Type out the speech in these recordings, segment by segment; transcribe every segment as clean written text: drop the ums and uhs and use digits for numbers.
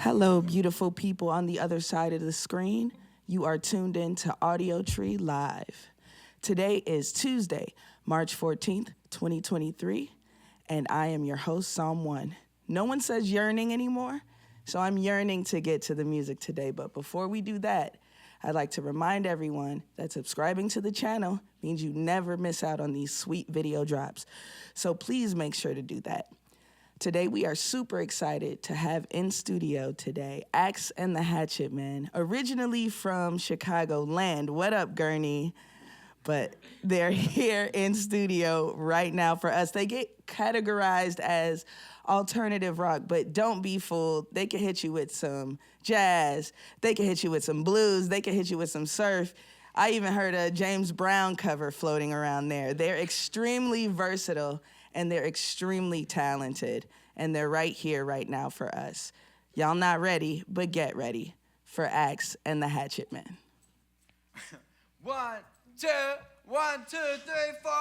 Hello, beautiful people on the other side of the screen. You are tuned in to Audiotree Live. Today is Tuesday, March 14th, 2023, and I am your host, Psalm 1. No one says yearning anymore, so I'm yearning to get to the music today. But before we do that, I'd like to remind everyone that subscribing to the channel means you never miss out on these sweet video drops. So please make sure to do that. Today, we are super excited to have in studio today Axel and the Hatchetmen, originally from Chicago land. What up, Gurney? But they're here in studio right now for us. They get categorized as alternative rock, but don't be fooled. They can hit you with some jazz. They can hit you with some blues. They can hit you with some surf. I even heard a James Brown cover floating around there. They're extremely versatile, and they're extremely talented, and they're right here, right now for us. Y'all not ready, but get ready for Axel and the Hatchetmen. 1, 2, 1, 2, 3, 4.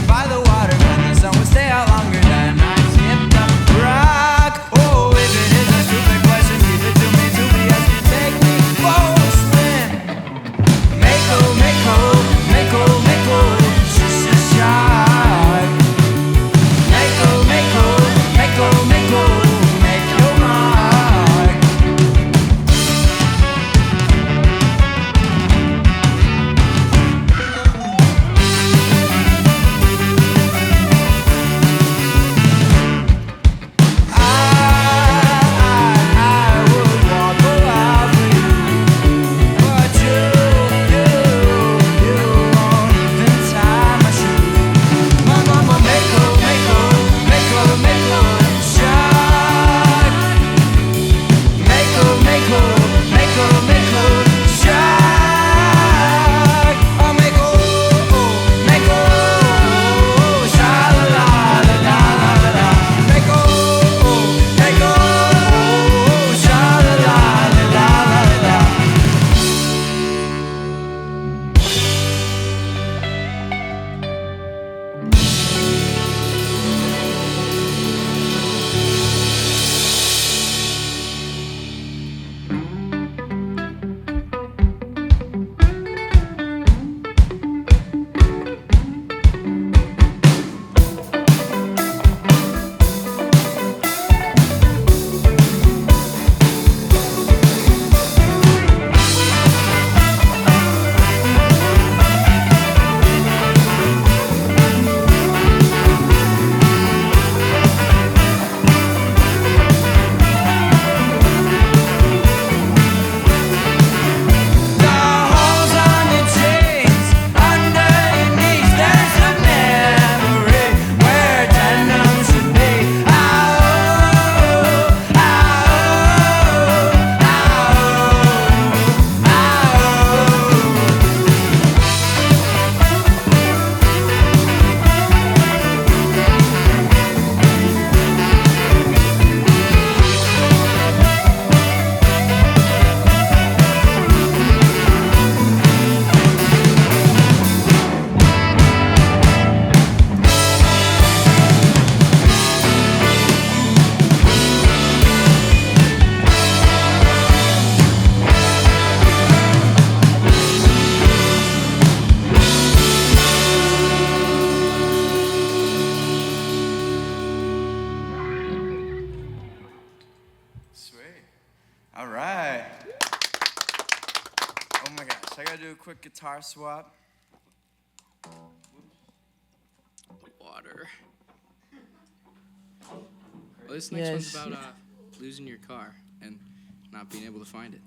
By the water when the sun would stay out longer than I skipped up rock. Oh, if it is a stupid question, leave it to me to be asked to take me for a swim. Mako, Mako, Mako, Mako, shy. Mako, Mako, Mako, Mako, make your mark. Guitar swap. Water. Well, this next one's about losing your car and not being able to find it.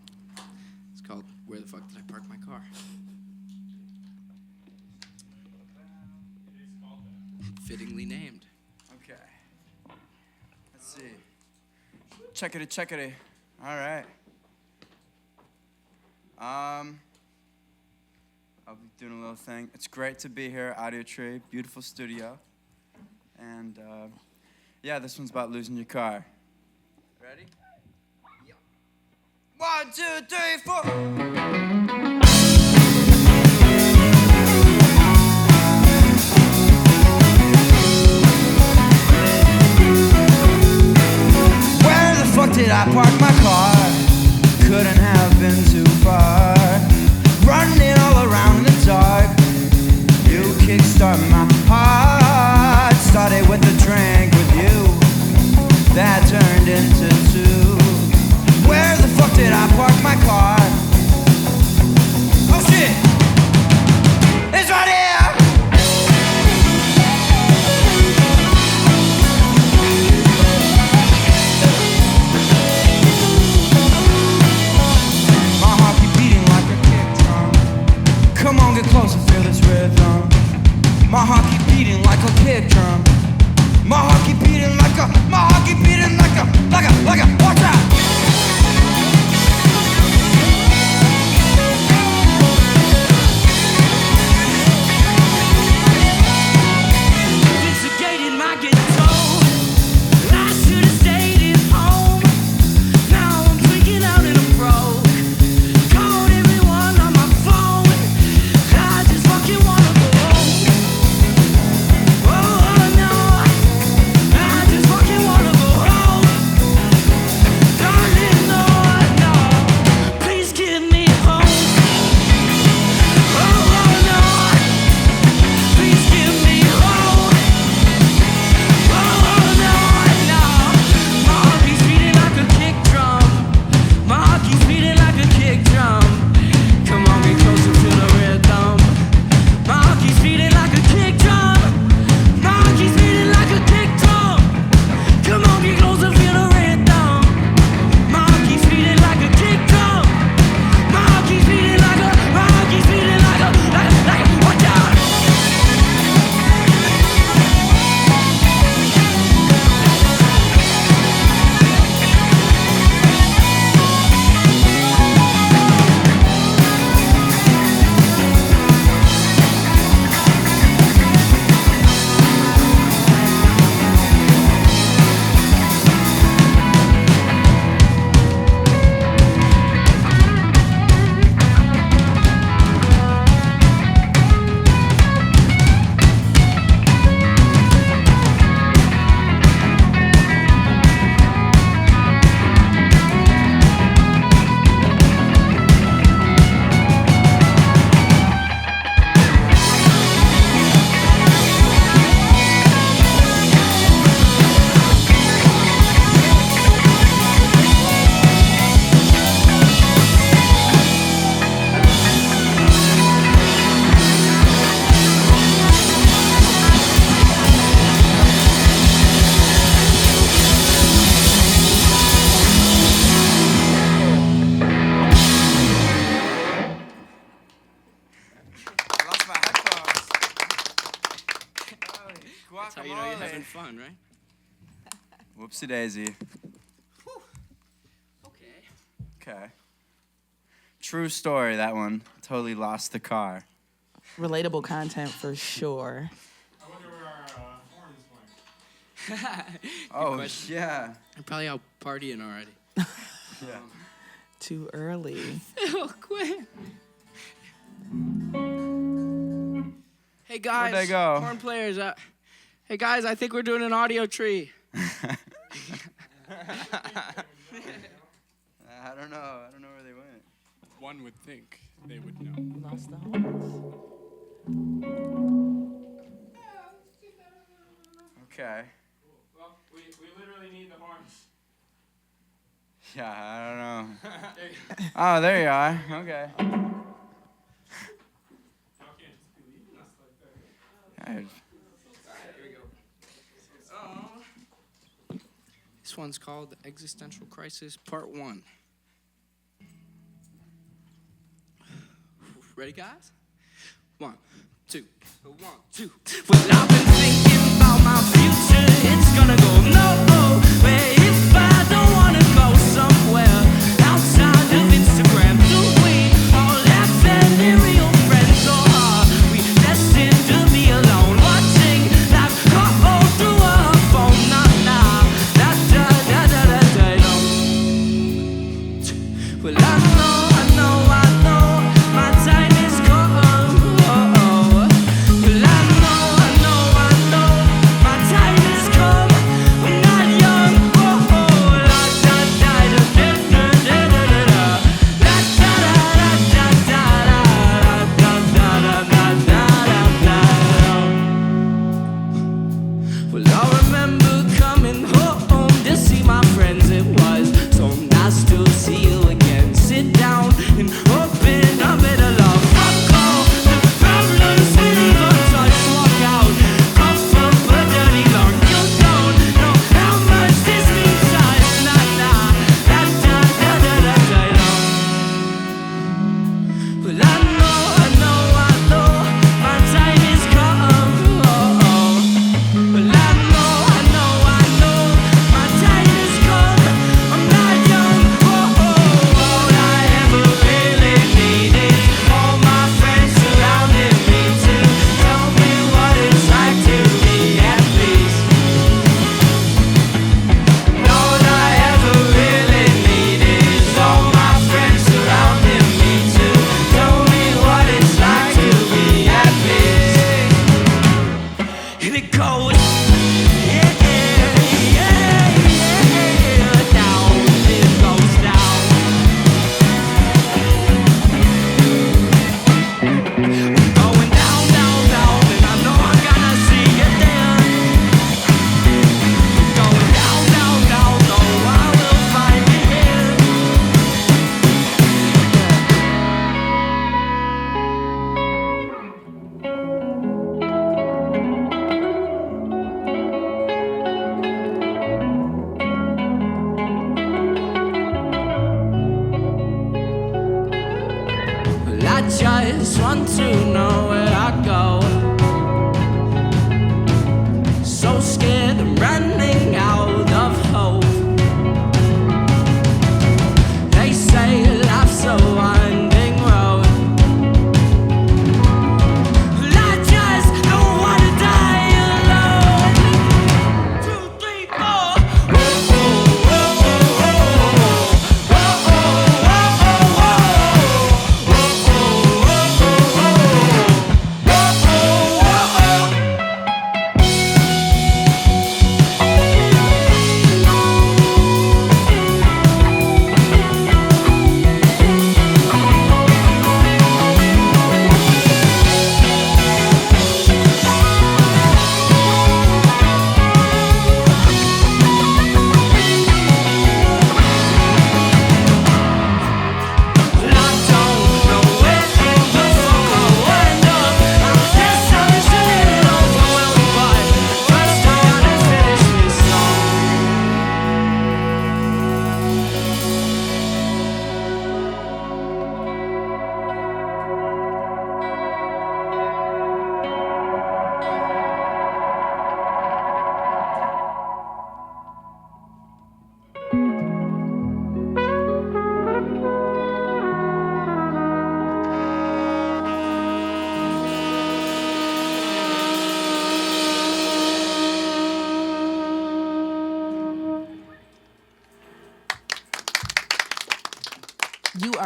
It's called Where the Fuck Did I Park My Car? Fittingly named. Okay. Let's see. Checkity. All right. I'll be doing a little thing. It's great to be here, Audiotree, beautiful studio. And yeah, this one's about losing your car. Ready? Yeah. 1, 2, 3, 4. Where the fuck did I park my car? Couldn't have been too far. Running all around in the dark. You kickstart my heart. Started with a drink with you that turned into 2. Where the fuck did I park my car? Oh shit! It's right here! My heart keep beating like a kick drum. Come on, get close and feel this rhythm. My heart keep beating like a kick drum. My heart keep beating like a, watch out! Instigated my guitar. I should have stayed at home. Now I'm freaking out and I'm broke. Called everyone on my phone. I just fucking wanna go home. Oh no, I just fucking wanna go home. Darling, no, no, please give me home. Oh no, please give me home. Oh no, no, my heart keeps beating like a kick drum. My heart keeps beating like a kick drum. Come on, get closer to the rhythm. My heart keeps beating like a kick drum. My heart keeps beating like a kick drum. Come on, get closer, feel the rhythm. My heart keeps beating like a kick drum. My heart keeps beating like a, watch out! I lost my headphones. That's how you know you're having fun, right? Whoopsie daisy. Okay. Okay. True story, that one. Totally lost the car. Relatable content for sure. I wonder where our horn is going. Oh, question. yeah. I'm probably out partying already. Yeah. Too early. Oh, Quinn. Hey guys, Where'd they go? horn players. Hey guys, I think we're doing an Audiotree. I don't know where they went. One would think they would know. Lost the horns. Okay. Well, we literally need the horns. Yeah, I don't know. Oh, there you are. Okay. Y'all can't just be leaving us like that. Here we go. This one's called Existential Crisis Part 1. Ready, guys? 1, 2, 1, 2. Well, I've been thinking about my future. It's gonna go nowhere if I don't wanna go somewhere outside of Instagram. Do we all have real friends, or are we destined to be alone, watching life go through our phone? Nah, nah, da da da da da da. Well,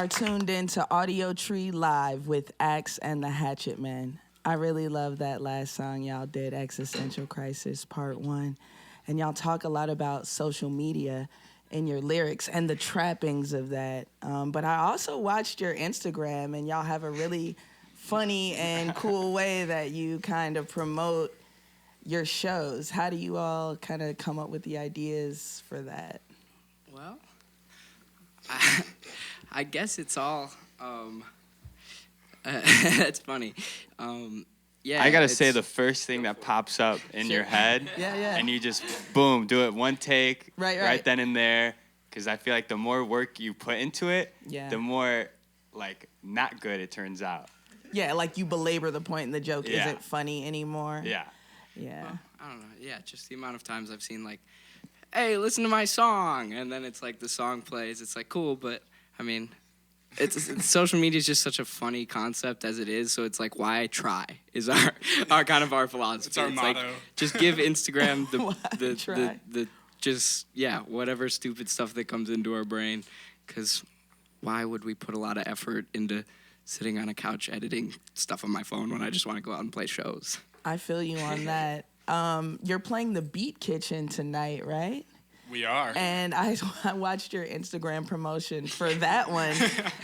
are tuned into Audiotree Live with Axel and the Hatchetmen. I really love that last song y'all did, Existential Crisis Part 1. And y'all talk a lot about social media in your lyrics and the trappings of that. But I also watched your Instagram, and y'all have a really funny and cool way that you kind of promote your shows. How do you all kind of come up with the ideas for that? Well, I guess it's all. That's funny. Yeah, I gotta say, the first thing that pops up in your head, Yeah. and you just boom, do it one take, Right. then and there. Because I feel like the more work you put into it, Yeah. the more like not good it turns out. Yeah, like you belabor the point and the joke Yeah. isn't funny anymore. Yeah. Yeah. Well, I don't know. Yeah, just the amount of times I've seen like, hey, listen to my song, and then it's like the song plays. It's like cool, but I mean, it's social media is just such a funny concept as it is. So it's like, why try is our kind of our philosophy. It's our like, motto. just give Instagram Why try? the just whatever stupid stuff that comes into our brain, because why would we put a lot of effort into sitting on a couch editing stuff on my phone when I just want to go out and play shows? I feel you on that. You're playing the Beat Kitchen tonight, right? We are. And I watched your Instagram promotion for that one,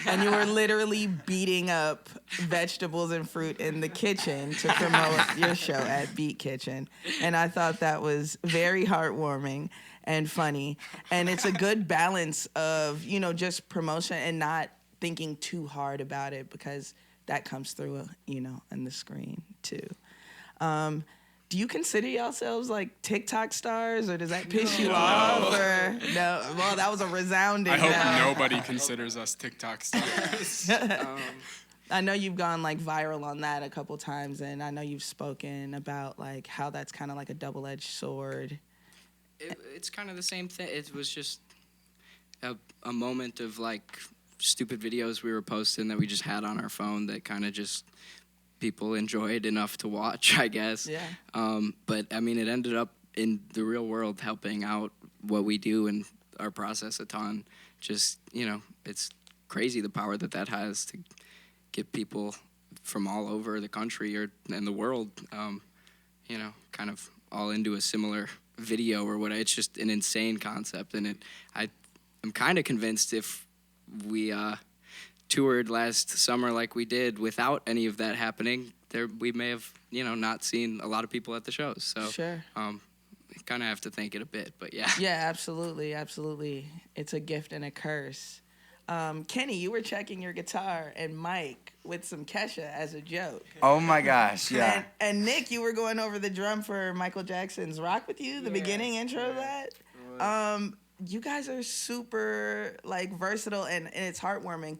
and you were literally beating up vegetables and fruit in the kitchen to promote your show at Beat Kitchen. And I thought that was very heartwarming and funny. And it's a good balance of, just promotion and not thinking too hard about it, because that comes through, on the screen too. Do you consider yourselves like TikTok stars, or does that piss you off? Or no? Well, that was a resounding I hope no. nobody considers us TikTok stars. I know you've gone like viral on that a couple times, and I know you've spoken about like how that's kind of like a double-edged sword. It's kind of the same thing. It was just a moment of like stupid videos we were posting that we just had on our phone that kind of just people enjoyed enough to watch, I guess. Yeah. But I mean, it ended up in the real world helping out what we do and our process a ton. Just, it's crazy the power that has to get people from all over the country and the world, kind of all into a similar video or what. It's just an insane concept. And I'm kind of convinced if we toured last summer like we did without any of that happening, we may have not seen a lot of people at the shows. So Sure. Kind of have to think it a bit, but yeah. Yeah, absolutely. It's a gift and a curse. Kenny, you were checking your guitar and Mike with some Kesha as a joke. Oh my gosh, yeah. And Nick, you were going over the drum for Michael Jackson's Rock With You, the beginning intro of that. You guys are super like versatile and it's heartwarming.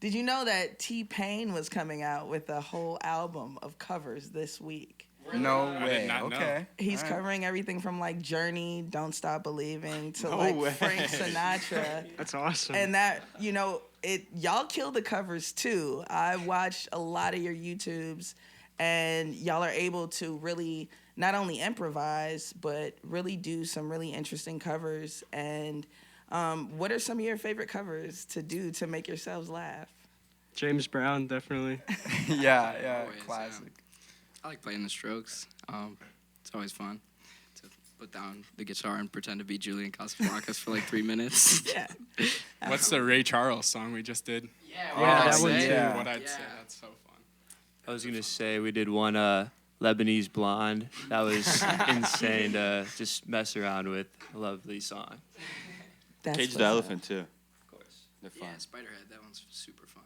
Did you know that T-Pain was coming out with a whole album of covers this week? No I way. did not know. Okay. He's All right. covering everything from like Journey, Don't Stop Believing to No like way. Frank Sinatra. That's awesome. And that, y'all kill the covers too. I watched a lot of your YouTubes, and y'all are able to really not only improvise, but really do some really interesting covers. And what are some of your favorite covers to do to make yourselves laugh? James Brown, definitely. Yeah, Always, classic. I like playing the Strokes. It's always fun to put down the guitar and pretend to be Julian Casablancas for like 3 minutes. Yeah. What's the Ray Charles song we just did? Yeah, that one too. Yeah. What I'd Yeah. say. That's so fun. I was gonna say we did one Lebanese Blonde. That was insane to just mess around with. A lovely song. That's Cage what's the up. Elephant too. Of course. They're Yeah, fun. Spiderhead, that one's super fun.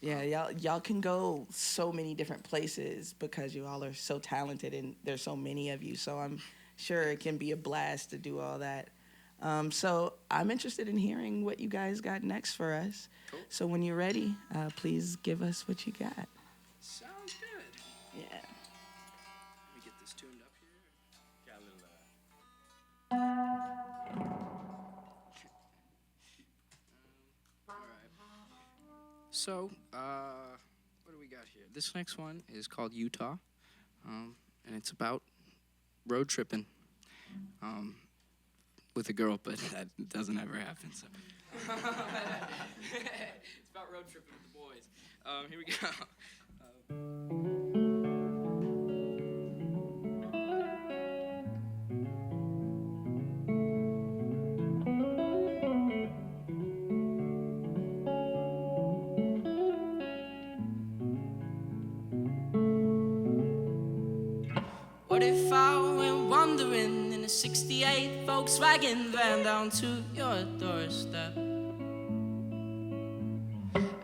Yeah, y'all can go so many different places because you all are so talented and there's so many of you. So I'm sure it can be a blast to do all that. So I'm interested in hearing what you guys got next for us. Cool. So when you're ready, please give us what you got. Sounds good. Yeah. Let me get this tuned up here. All right. So, what do we got here? This next one is called Utah, and it's about road tripping with a girl, but that doesn't ever happen. So. It's about road tripping with the boys. Here we go. What if I went wandering in a 68 Volkswagen van down to your doorstep?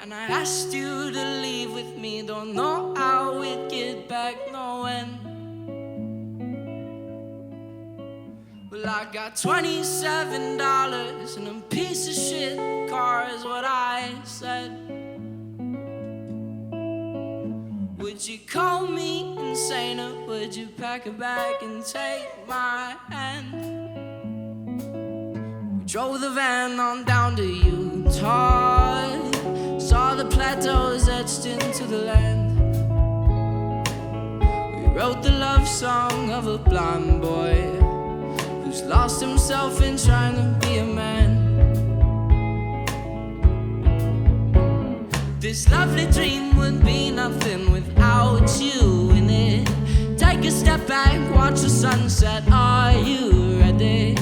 And I asked you to leave with me, don't know how we'd get back, no when. Well, I got $27 and a piece of shit car is what I said. Would you call me insane or would you pack a bag and take my hand? We drove the van on down to Utah, saw the plateaus etched into the land. We wrote the love song of a blind boy who's lost himself in trying to be a man. This lovely dream would be nothing without you in it. Take a step back, watch the sunset. Are you ready?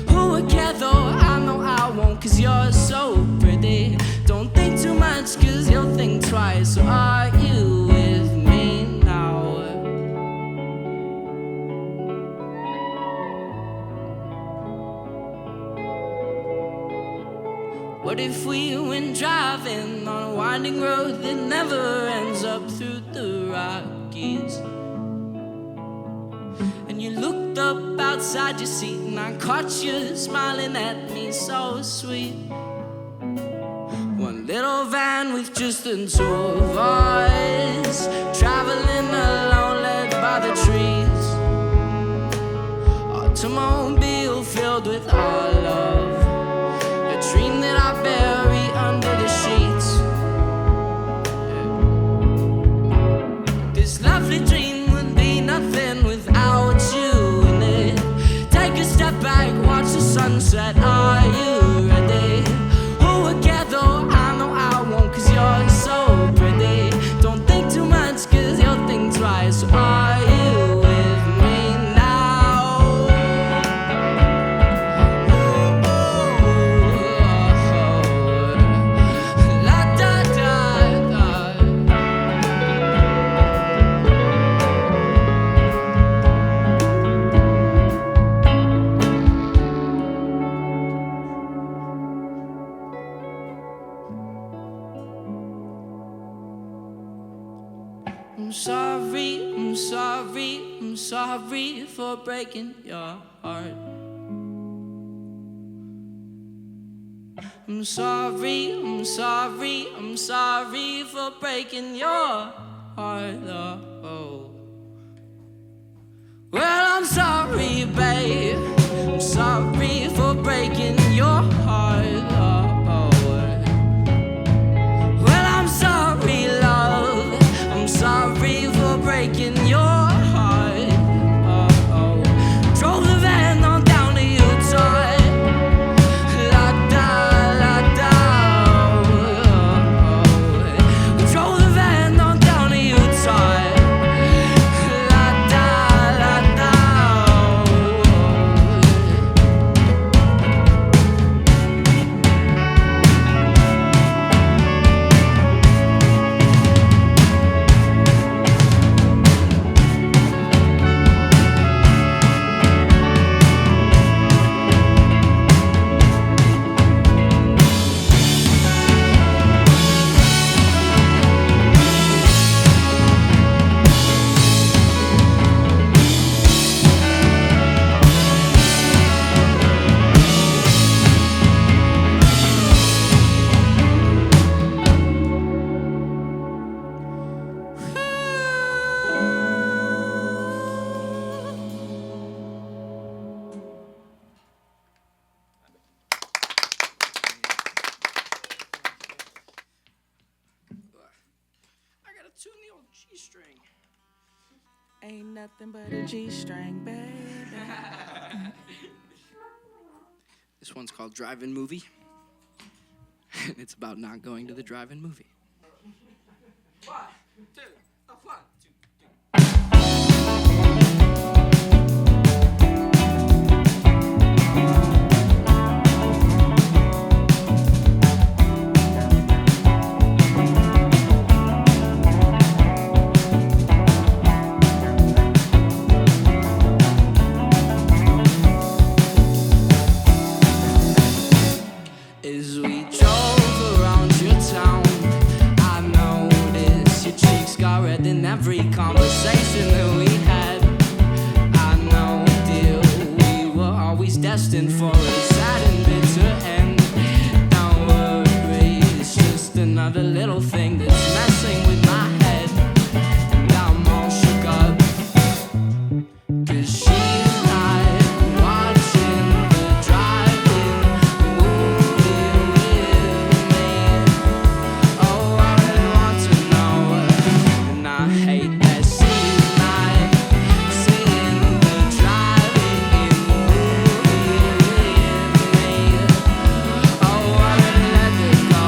Who would care though? I know I won't, cause you're so pretty. Don't think too much, cause you'll think twice. So are you with me now? What if we went driving on a winding road that never ends up through the Rockies? And you looked up outside your seat and I caught you smiling at me so sweet. One little van with just the two of us, traveling alone led by the trees. Automobile filled with our love, a dream that I bury under the sheets. This lovely dream would be nothing without you in it. Take a step back, watch the sunset. Are you ready? Who would care though? I know I won't, cause you're so pretty. Don't think too much, cause you'll think twice. So are you with me now? La da da da. I'm sorry, I'm sorry, I'm sorry for breaking your heart. I'm sorry, I'm sorry, I'm sorry for breaking your heart. Oh. Well, I'm sorry, babe. I'm sorry for breaking your heart. Oh. Well, I'm sorry, love. I'm sorry for breaking your heart. Oh. Drove the van on down to Utah. La da la da. Oh. Drove the van on down to Utah. La da la da. I gotta tune the old G-string. Ain't nothing but a G-string, baby. This one's called Drive-In Movie. And it's about not going to the drive-in movie. 1, 2, 1, 2, 3. As we drove around your town, I noticed your cheeks got red in every conversation that we had. I know, dear, we were always destined for a sad and bitter end. Don't worry, it's just another little thing that's messing with my head. And I'm all shook up, 'cause she's not watching the driving movie with me. Oh, I really want to know, and I hate that she's not seeing the driving movie with me. Oh, I really let it go.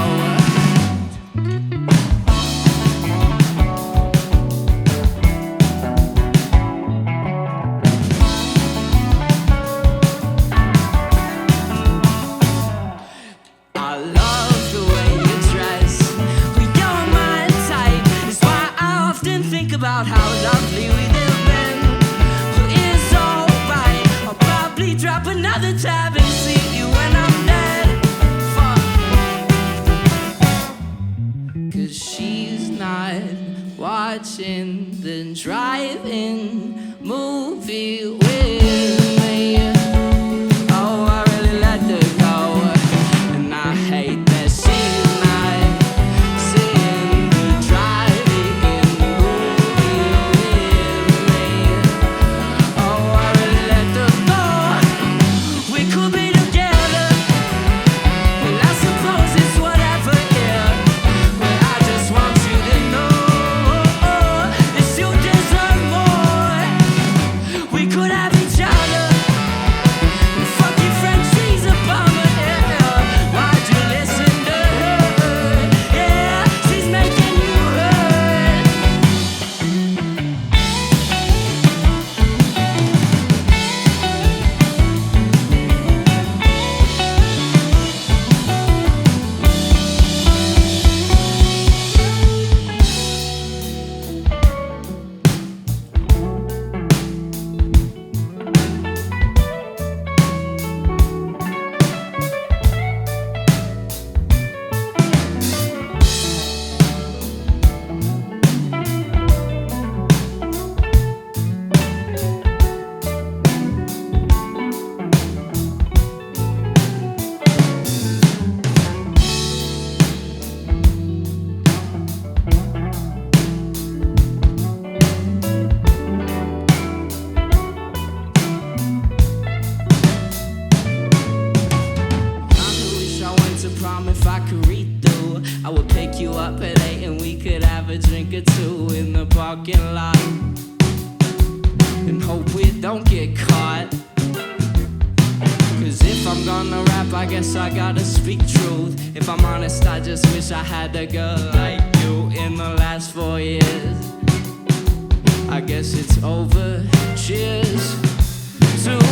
I love the way you dress. Well, you're my type. It's why I often think about how lovely we'd have been. Well, it's alright. I'll probably drop another tab and see you when I'm dead. Fuck. 'Cause she's not watching the drive-in movie with me. Oh, I really let her go, and I hate that she's not seeing the driving movie with me. Oh, I really let her go. We could be together. Well, I suppose it's whatever, yeah. But I just want you to know that you deserve more. We could have each other. Fuck your friend, she's a bummer, yeah. Why'd you listen to her? Yeah, she's making you hurt. I wish I went to prom if I could read through. I would pick you up at 8 and we could have a drink or two in the parking lot. And hope we don't get caught. 'Cause if I'm gonna rap, I guess I gotta speak truth. If I'm honest, I just wish I had a girl like you in the last 4 years. I guess it's over. Cheers to life.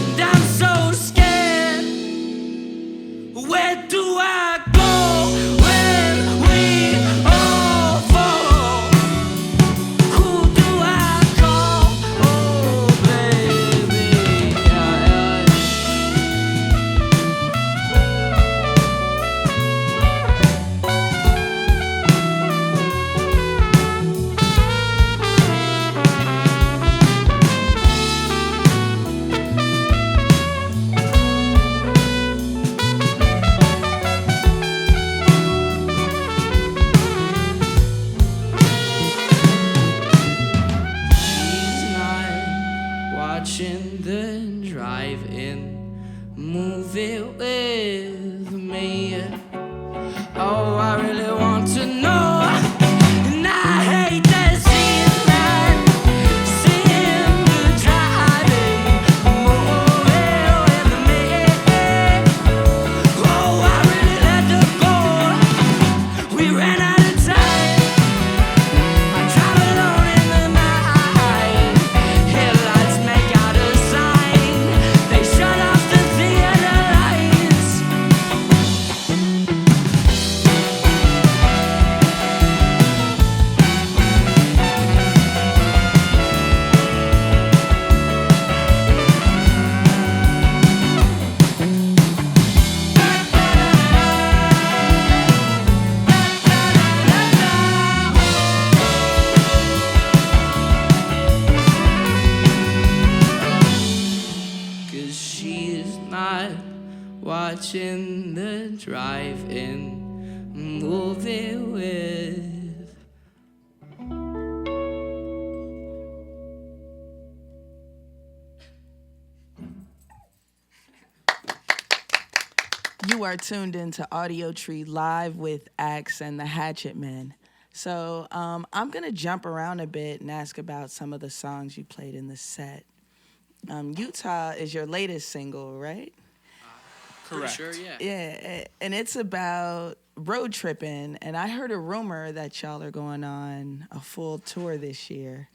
And I'm so scared. Where do I go when we all fall? Who do I call? Oh, baby, yeah. Oh, I really want to know not watching the drive-in movie with. You are tuned into Audiotree Live with Axel and the Hatchetmen. So I'm going to jump around a bit and ask about some of the songs you played in the set. Utah is your latest single, right? Correct. Sure, yeah. Yeah, and it's about road tripping. And I heard a rumor that y'all are going on a full tour this year,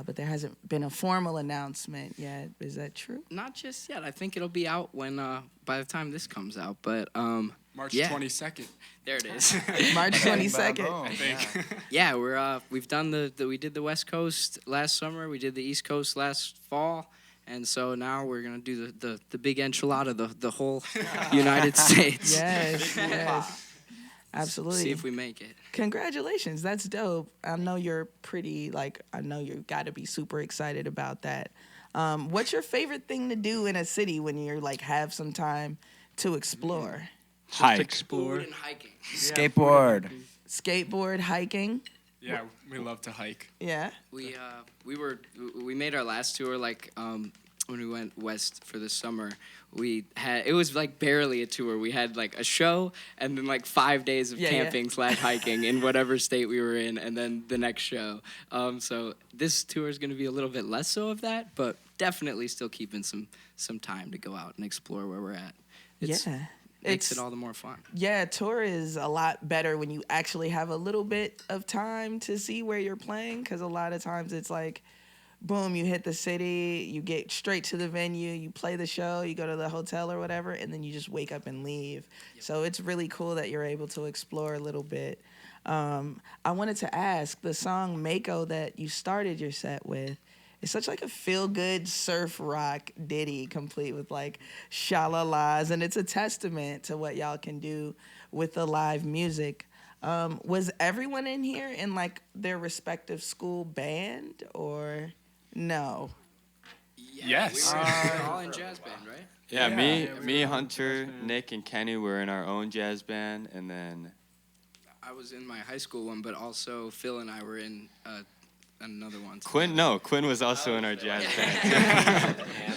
but there hasn't been a formal announcement yet. Is that true? Not just yet. I think it'll be out when by the time this comes out. But March yeah. 22nd, There it is. March 22nd. I think. Yeah, we've done we did the West Coast last summer. We did the East Coast last fall. And so now we're gonna do the big enchilada, the whole United States. Yes, yes. Absolutely. See if we make it. Congratulations. That's dope. I know you're I know you got to be super excited about that. What's your favorite thing to do in a city when you're have some time to explore? Hike. Food and hiking. Skateboard. Skateboard, hiking. Yeah, we love to hike. Yeah. We made our last tour when we went west for the summer. It was barely a tour. We had a show and then 5 days of camping / hiking in whatever state we were in, and then the next show. So this tour is going to be a little bit less so of that, but definitely still keeping some time to go out and explore where we're at. Makes it all the more fun. Yeah, tour is a lot better when you actually have a little bit of time to see where you're playing, because a lot of times it's boom, you hit the city, you get straight to the venue, you play the show, you go to the hotel or whatever, and then you just wake up and leave. Yep. So it's really cool that you're able to explore a little bit. I wanted to ask, the song MAKO that you started your set with, it's such a feel-good surf rock ditty complete with sha-la-las, and it's a testament to what y'all can do with the live music. Was everyone in here in their respective school band, or no? Yes. We were all in jazz band, right? Yeah, me, Hunter, Nick, and Kenny were in our own jazz band, and then I was in my high school one, but also Phil and I were in another one. Quinn was also in our jazz band.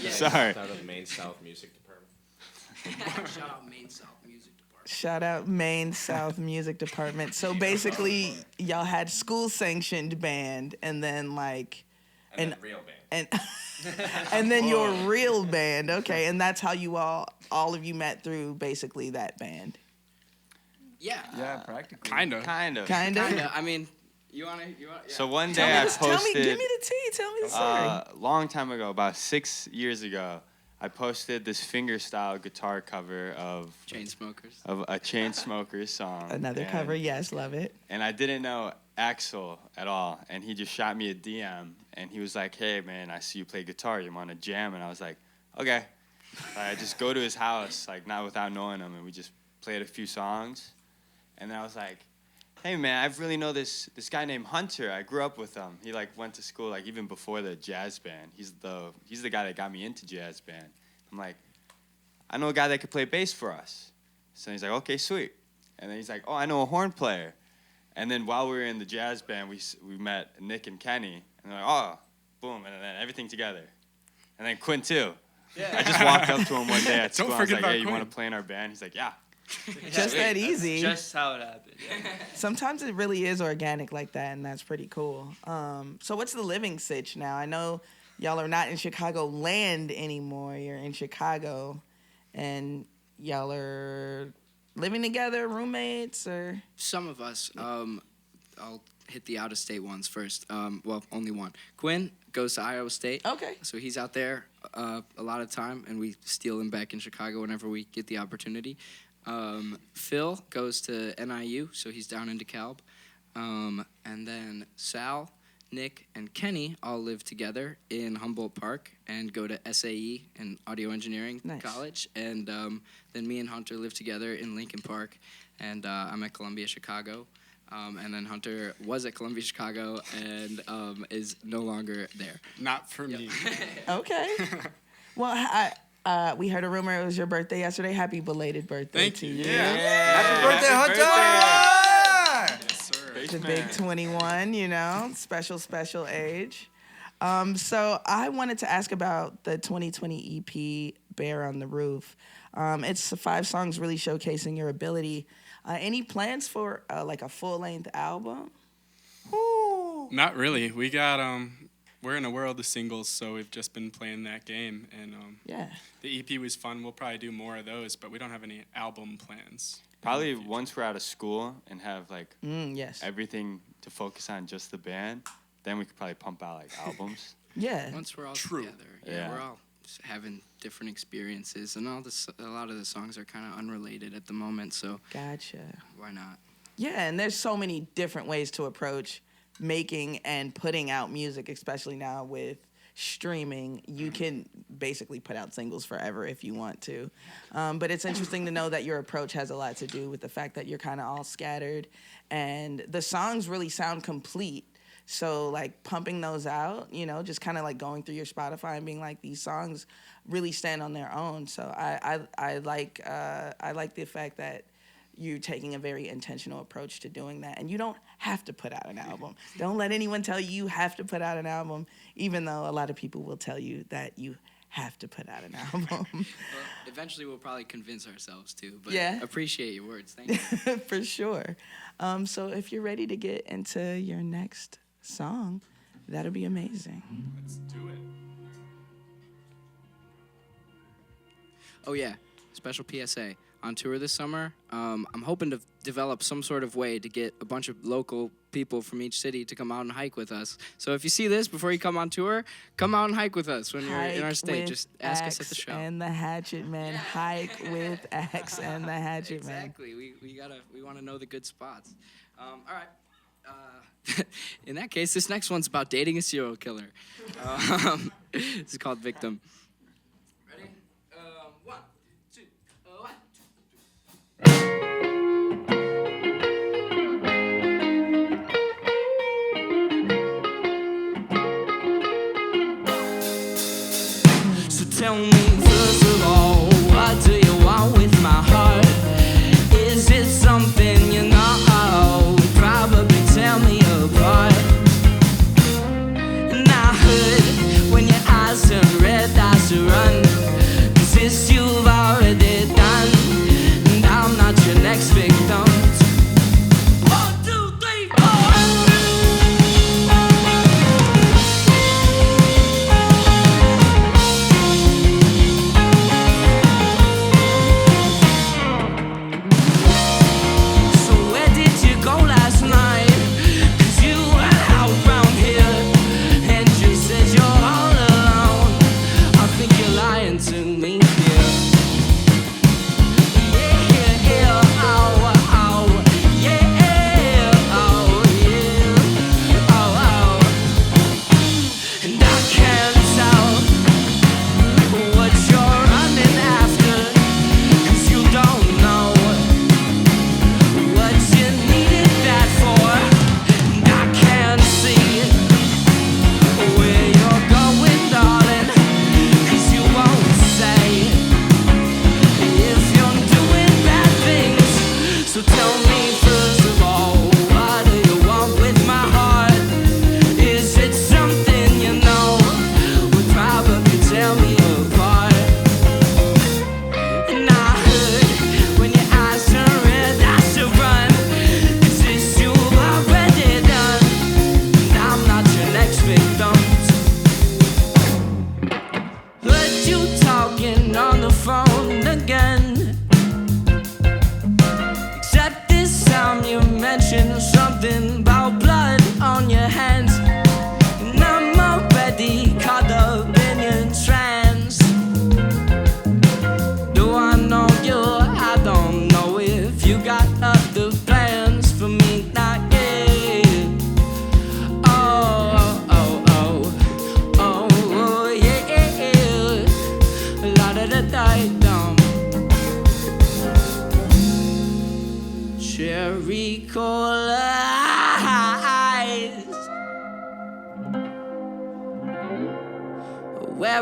Sorry. Out of Maine South Music Department. Shout out Maine South Music Department. Shout out Maine South Music Department. So basically, y'all had school-sanctioned band, and then and then real band. and then your real band. Okay, and that's how you all of you met through basically that band. Yeah. Yeah, practically. Kind of. Kinda. I mean, you want to. Yeah. So one day I posted. Give me the tea. Tell me the story. A long time ago, about 6 years ago, I posted this fingerstyle guitar cover of Chainsmokers. Of a Chainsmokers song. Another cover, yes, love it. And I didn't know Axel at all, and he just shot me a DM, and he was like, "Hey man, I see you play guitar. You want to jam?" And I was like, "Okay." I just go to his house, not without knowing him, and we just played a few songs, and then I was like, "Hey man, I really know this guy named Hunter. I grew up with him. He went to school even before the jazz band. He's the guy that got me into jazz band." I'm like, "I know a guy that could play bass for us." So he's like, "Okay, sweet." And then he's like, "Oh, I know a horn player." And then while we were in the jazz band, we met Nick and Kenny, and they're like, "Oh, boom," and then everything together. And then Quinn too. Yeah. I just walked up to him one day at school. I was like, "Hey, you want to play in our band?" He's like, "Yeah." Just that easy. That's just how it happened. Yeah. Sometimes it really is organic like that, and that's pretty cool. So what's the living sitch now? I know y'all are not in Chicago land anymore. You're in Chicago, and y'all are living together, roommates, or? Some of us. I'll hit the out-of-state ones first. Well, only one. Quinn goes to Iowa State. Okay. So he's out there a lot of time, and we steal him back in Chicago whenever we get the opportunity. Phil goes to NIU, so he's down in DeKalb. And then Sal, Nick, and Kenny all live together in Humboldt Park and go to SAE and Audio Engineering College. And then me and Hunter live together in Lincoln Park, and I'm at Columbia, Chicago. And then Hunter was at Columbia, Chicago, and is no longer there. Not for me. Okay. Well, We heard a rumor it was your birthday yesterday. Happy belated birthday Thank to you. you. Happy birthday, Happy Hunter! Yes, sir. The big 21, you know, special age. So I wanted to ask about the 2020 EP, Bear on the Roof. It's 5 songs really showcasing your ability. Any plans for like a full-length album? Not really. We got we're in a world of singles, so we've just been playing that game, and Yeah. the EP was fun. We'll probably do more of those, but we don't have any album plans. Probably once we're out of school and have like Yes. everything to focus on just the band, then we could probably pump out like albums. Yeah. Once we're all True. together, Yeah. we're all just having different experiences, and a lot of the songs are kind of unrelated at the moment. So Gotcha. why not? Yeah, and there's so many different ways to approach making and putting out music, especially now with streaming. You can basically put out singles forever if you want to. But it's interesting to know that your approach has a lot to do with the fact that you're kind of all scattered and the songs really sound complete. So like pumping those out, you know, just kind of like going through your Spotify and being like, these songs really stand on their own. So I like the fact that you're taking a very intentional approach to doing that. And you don't have to put out an album. Don't let anyone tell you have to put out an album, even though a lot of people will tell you that you have to put out an album. Well, eventually we'll probably convince ourselves to. But Yeah. appreciate your words. Thank you. For sure. So if you're ready to get into your next song, that'll be amazing. Let's do it. Oh yeah, special PSA. On tour this summer, I'm hoping to develop some sort of way to get a bunch of local people from each city to come out and hike with us. So if you see this before you come on tour, come out and hike with us when you're in our Hike state. with Just ask us at the Axe show. And the Hatchetmen. Hike with Axe and the Hatchetmen. Exactly. We want to know the good spots. All right. In that case, this next one's about dating a serial killer. This is called Victim. Ready? 1, 2, 1. So tell me first of all, what do you want with my heart? Is it something you know? Probably tear me apart. And I heard when your eyes turn red, I should run. 'Cause this you've already done, and I'm not your next victim. 1, 2, 3, 4. So where did you go last night? 'Cause you were out round here, and you said you're all alone. I think you're lying to me here. Yeah, oh, oh, yeah, oh, yeah, oh, oh. And I can't tell what you're running after, 'cause you don't know what you needed that for. And I can't see where you're going, darling, 'cause you won't say if you're doing bad things. So tell me first of all, what do you want with my heart? Is it something you know would probably tear me apart? And I heard when your eyes turn red, I should run. 'Cause this you've already done, and I'm not your next victim. Heard you talking on the phone again. Except this time you mentioned something about blood on your hands. And I'm already caught up in your trance. Do I know you? I don't know if you got other plans for me, not yet. Oh, oh, oh, oh, oh, yeah, la da da da dum. Cherry cola eyes.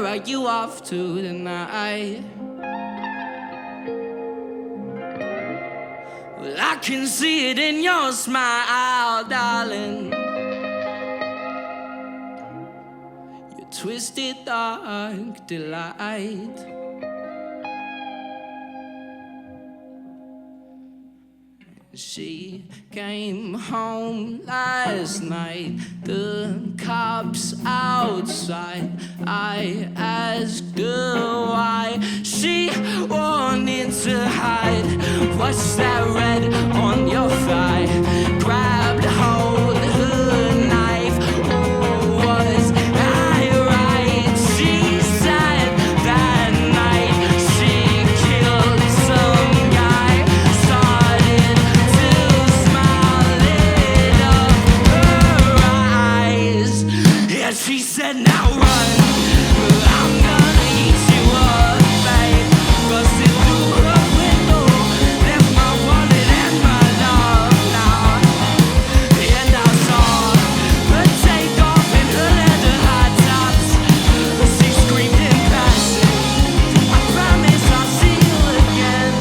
where are you off to tonight? Well, I can see it in your smile, darling. Your twisted dark delight. She came home last night, the cops outside. I asked her why she wanted to hide. What's that red on your thigh? Grabbed hold of her knife. Oh, was I right? She said that night she killed some guy. Started to smile, lit up her eyes. Yeah, she said, now run, I'm gonna eat you up, babe. Busted through her window, left my wallet and my love now. And I saw her take off in her leather high tops. She screamed in passing, I promise I'll see you again.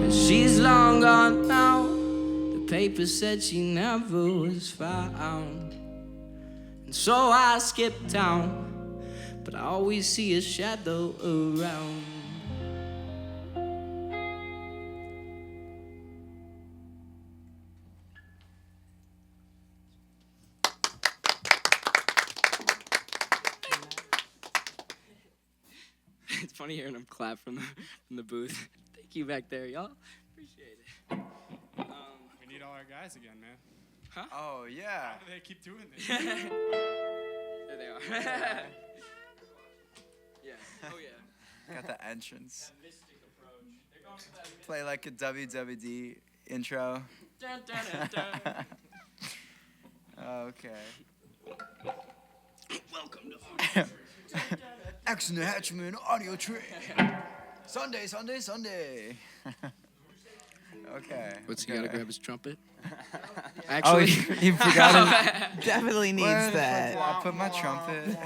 But she's long gone now. The paper said she never was found. And so I skipped town, but I always see a shadow around. It's funny hearing them clap from the booth. Thank you back there, y'all. Appreciate it. We need all our guys again, man. Oh, yeah. How do they keep doing this? There they are. Yeah. Oh yeah. Got the entrance. Play like a WWD intro. Dun, dun, dun, dun. Okay. Welcome to Axel and Hatchetmen Audiotree. Sunday, Sunday, Sunday. Okay. What's he gotta grab his trumpet? Oh, Actually, he forgot it. Definitely needs Where the fuck that. did I put my trumpet.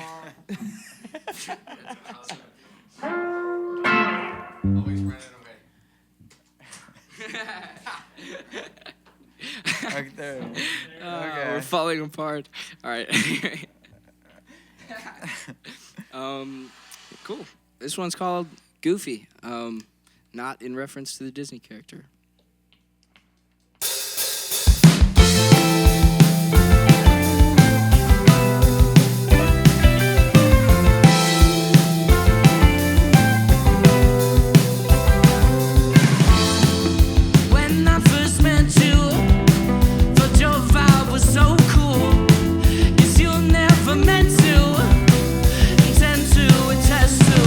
Always running away. Okay, there. we're falling apart. All right. Cool. This one's called Goofy. Not in reference to the Disney character. When I first met you, thought your vibe was so cool. Guess you'll never meant to intend to attest to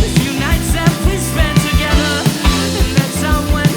the few nights that we spent together, and that time when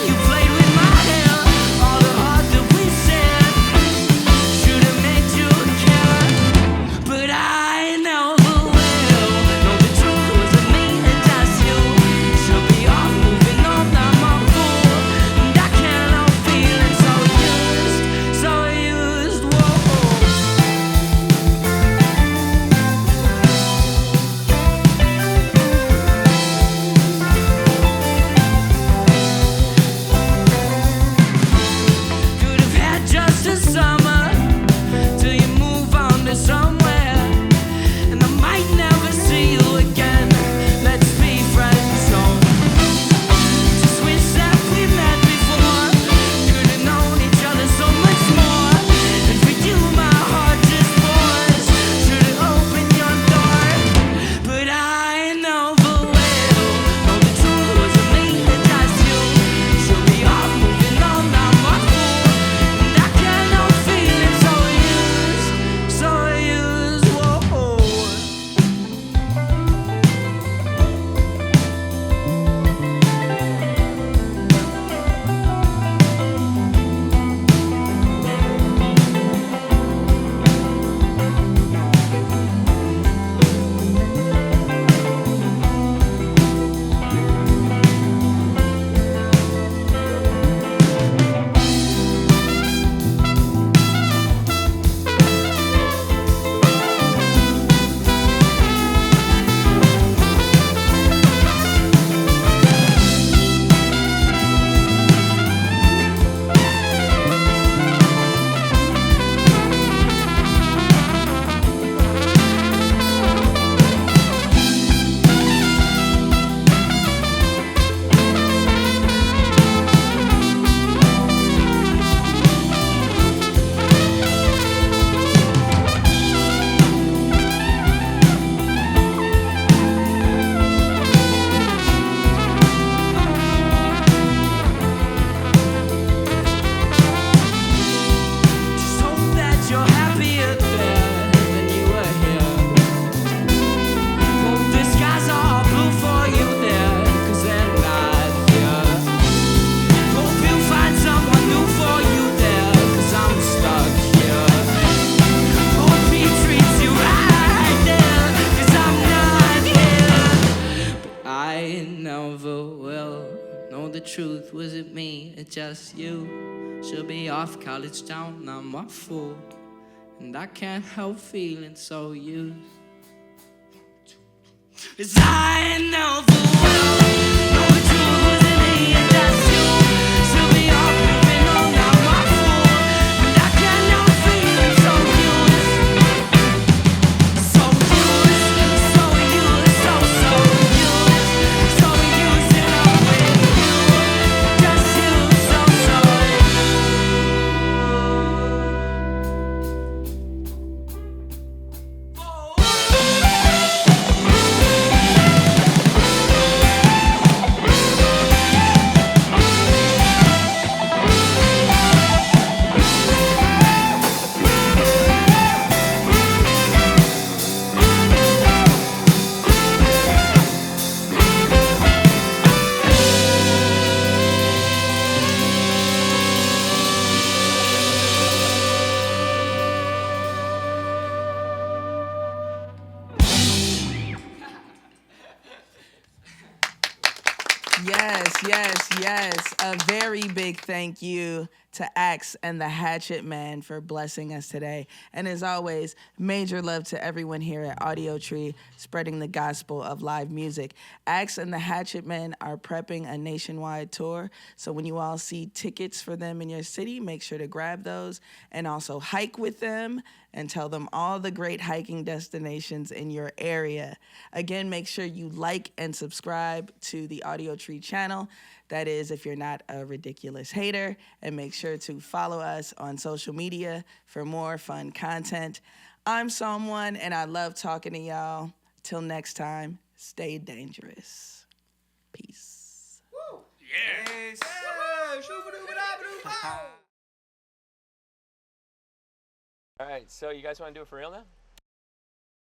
never will know the truth. Was it me or just you? Should be off college town, I'm a fool, and I can't help feeling so used. 'Cause I never will know the truth. Was it me or just you? Should be off moving on, I'm a fool, and I can't help feeling so used. So used, so used, so used, so used, and I'm with you, just you, so Yes. A very big thank you to Axel and the Hatchetmen for blessing us today. And as always, major love to everyone here at Audiotree, spreading the gospel of live music. Axel and the Hatchetmen are prepping a nationwide tour. So when you all see tickets for them in your city, make sure to grab those and also hike with them and tell them all the great hiking destinations in your area. Again, make sure you like and subscribe to the Audiotree channel. That is, if you're not a ridiculous hater, and make sure to follow us on social media for more fun content. I'm someone, and I love talking to y'all. Till next time, stay dangerous. Peace. All right, so you guys want to do it for real now?